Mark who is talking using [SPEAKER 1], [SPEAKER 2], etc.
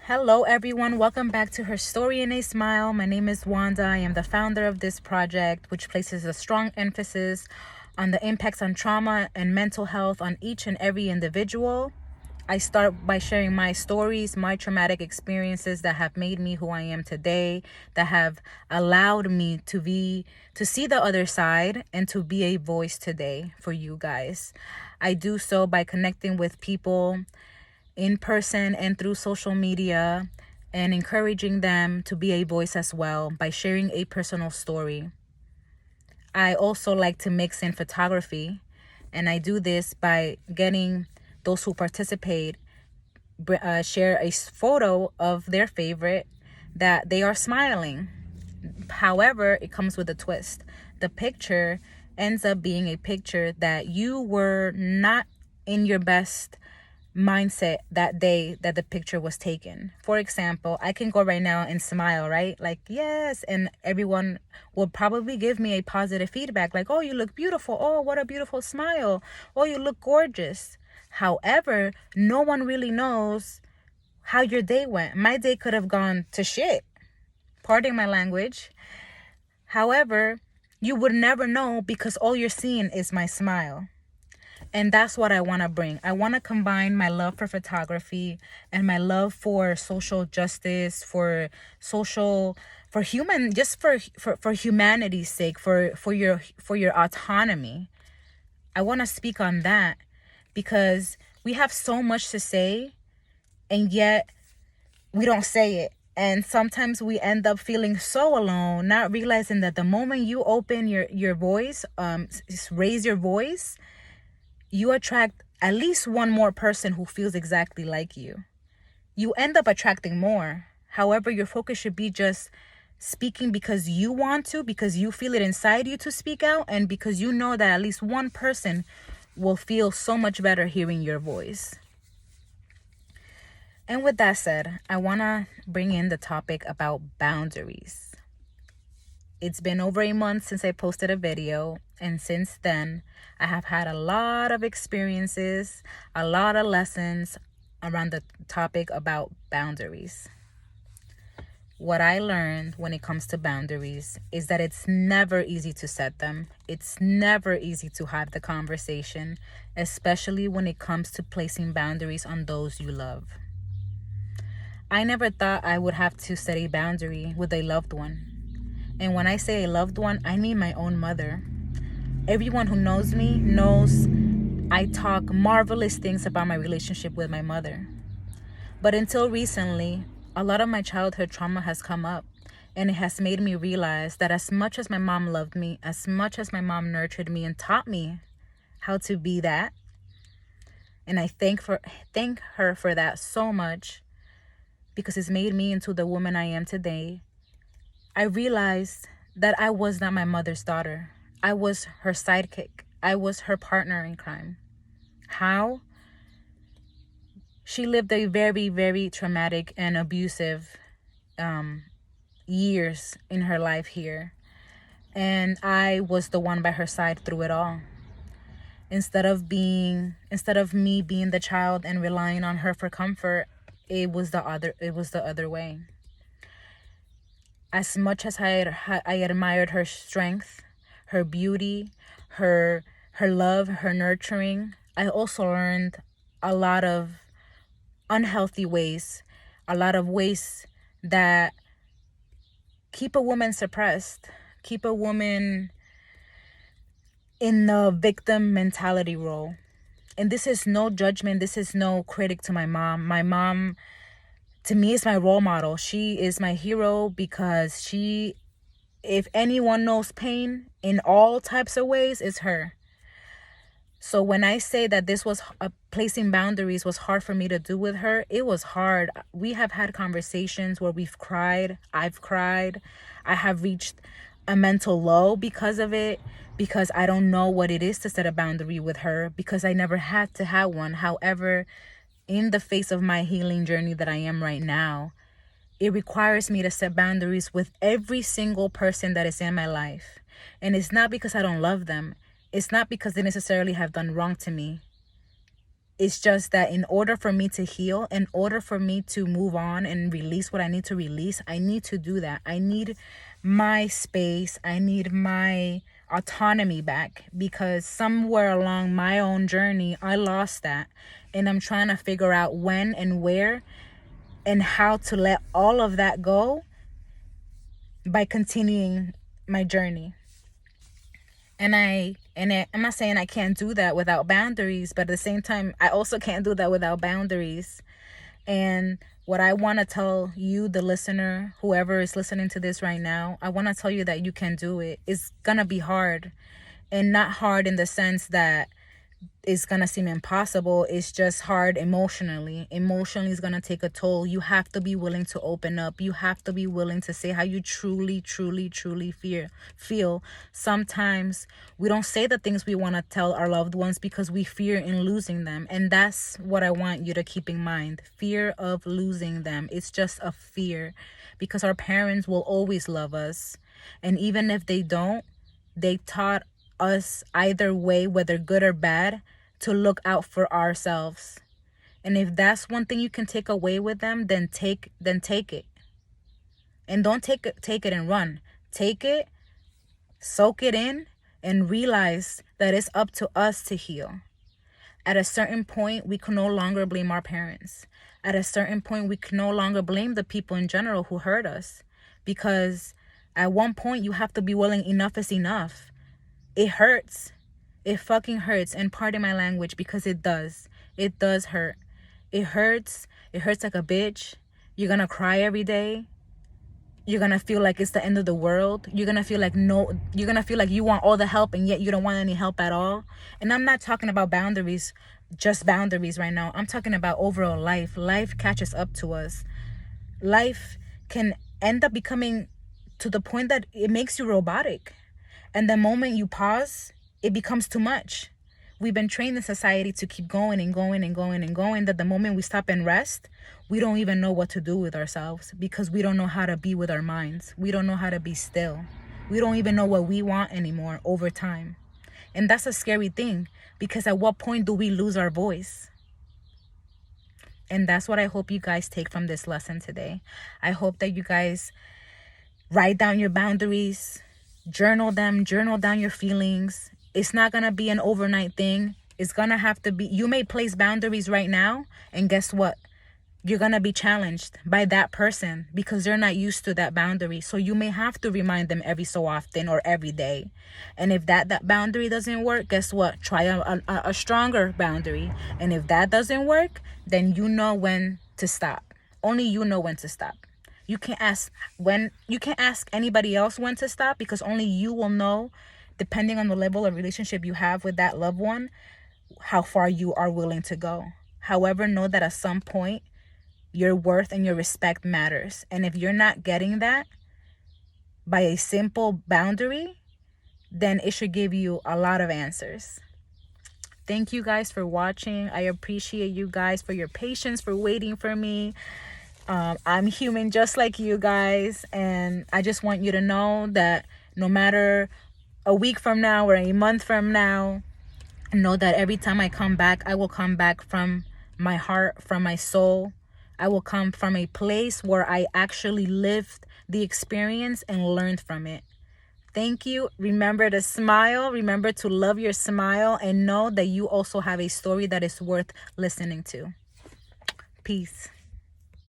[SPEAKER 1] Hello, everyone. Welcome back to Her Story in a Smile. My name is Wanda. I am the founder of this project, which places a strong emphasis on the impacts on trauma and mental health on each and every individual. I start by sharing my stories, my traumatic experiences that have made me who I am today, that have allowed me to see the other side and to be a voice today for you guys. I do so by connecting with people in person and through social media and encouraging them to be a voice as well by sharing a personal story. I also like to mix in photography, and I do this by getting those who participate share a photo of their favorite that they are smiling. However, it comes with a twist. The picture ends up being a picture that you were not in your best mindset that day that the picture was taken. For example, I can go right now and smile, right? Like, yes, and everyone will probably give me a positive feedback like, oh, you look beautiful. Oh, what a beautiful smile. Oh, you look gorgeous. However, no one really knows how your day went. My day could have gone to shit. Pardon my language. However, you would never know because all you're seeing is my smile. And that's what I want to bring. I want to combine my love for photography and my love for social justice, for human, just for humanity's sake, for your autonomy. I want to speak on that because we have so much to say and yet we don't say it. And sometimes we end up feeling so alone, not realizing that the moment you open your voice, raise your voice, you attract at least one more person who feels exactly like you. You end up attracting more. However, your focus should be just speaking because you want to, because you feel it inside you to speak out, and because you know that at least one person will feel so much better hearing your voice. And with that said, I want to bring in the topic about boundaries. It's been over a month since I posted a video, and since then, I have had a lot of experiences, a lot of lessons around the topic about boundaries. What I learned when it comes to boundaries is that it's never easy to set them. It's never easy to have the conversation, especially when it comes to placing boundaries on those you love. I never thought I would have to set a boundary with a loved one. And when I say a loved one, I mean my own mother. Everyone who knows me knows I talk marvelous things about my relationship with my mother. But until recently, a lot of my childhood trauma has come up, and it has made me realize that as much as my mom loved me, as much as my mom nurtured me and taught me how to be that, and I thank her for that so much because it's made me into the woman I am today, I realized that I was not my mother's daughter. I was her sidekick. I was her partner in crime. How? She lived a very, very traumatic and abusive years in her life here. And I was the one by her side through it all. Instead of me being the child and relying on her for comfort, it was the other way. As much as I admired her strength, her beauty, her love, her nurturing, I also learned a lot of unhealthy ways, a lot of ways that keep a woman suppressed, keep a woman in the victim mentality role. And this is no judgment, this is no critic to my mom. My mom, to me, is my role model. She is my hero because if anyone knows pain in all types of ways, it's her. So when I say that this was placing boundaries was hard for me to do with her, it was hard. We have had conversations where we've cried. I've cried. I have reached a mental low because of it, because I don't know what it is to set a boundary with her, because I never had to have one. However, in the face of my healing journey that I am right now, it requires me to set boundaries with every single person that is in my life. And it's not because I don't love them. It's not because they necessarily have done wrong to me. It's just that in order for me to heal, in order for me to move on and release what I need to release, I need to do that. I need my space. I need my autonomy back, because somewhere along my own journey, I lost that. And I'm trying to figure out when and where and how to let all of that go by continuing my journey. And I'm not saying I can't do that without boundaries, but at the same time, I also can't do that without boundaries. And what I want to tell you, the listener, whoever is listening to this right now, I want to tell you that you can do it. It's going to be hard, and not hard in the sense that it's gonna seem impossible. It's just hard emotionally. Emotionally is gonna take a toll. You have to be willing to open up. You have to be willing to say how you truly feel. Sometimes we don't say the things we want to tell our loved ones because we fear in losing them. And that's what I want you to keep in mind. Fear of losing them. It's just a fear, because our parents will always love us. And even if they don't, they taught us either way, whether good or bad, to look out for ourselves. And if that's one thing you can take away with them, then take it. And don't take it and run. Take it, soak it in, and realize that it's up to us to heal. At a certain point, we can no longer blame our parents. At a certain point, we can no longer blame the people in general who hurt us, because at one point you have to be willing. Enough is enough. It hurts. It fucking hurts. And pardon my language, because it does. It does hurt. It hurts. It hurts like a bitch. You're gonna cry every day. You're gonna feel like it's the end of the world. You're gonna feel like you want all the help, and yet you don't want any help at all. And I'm not talking about boundaries, just boundaries right now. I'm talking about overall life. Life catches up to us. Life can end up becoming to the point that it makes you robotic. And the moment you pause, it becomes too much. We've been trained in society to keep going and going and going and going, that the moment we stop and rest, we don't even know what to do with ourselves, because we don't know how to be with our minds. We don't know how to be still. We don't even know what we want anymore over time. And that's a scary thing, because at what point do we lose our voice? And that's what I hope you guys take from this lesson today. I hope that you guys write down your boundaries, journal down your feelings. It's not gonna be an overnight thing. It's gonna have to be, you may place boundaries right now, and guess what? You're gonna be challenged by that person, because they're not used to that boundary. So you may have to remind them every so often or every day. And if that boundary doesn't work, guess what? Try a stronger boundary. And if that doesn't work, then you know when to stop. Only you know when to stop. You can't ask anybody else when to stop, because only you will know, depending on the level of relationship you have with that loved one, how far you are willing to go. However, know that at some point, your worth and your respect matters. And if you're not getting that by a simple boundary, then it should give you a lot of answers. Thank you guys for watching. I appreciate you guys for your patience, for waiting for me. I'm human just like you guys, and I just want you to know that no matter a week from now or a month from now, know that every time I come back, I will come back from my heart, from my soul. I will come from a place where I actually lived the experience and learned from it. Thank you. Remember to smile. Remember to love your smile, and know that you also have a story that is worth listening to. Peace.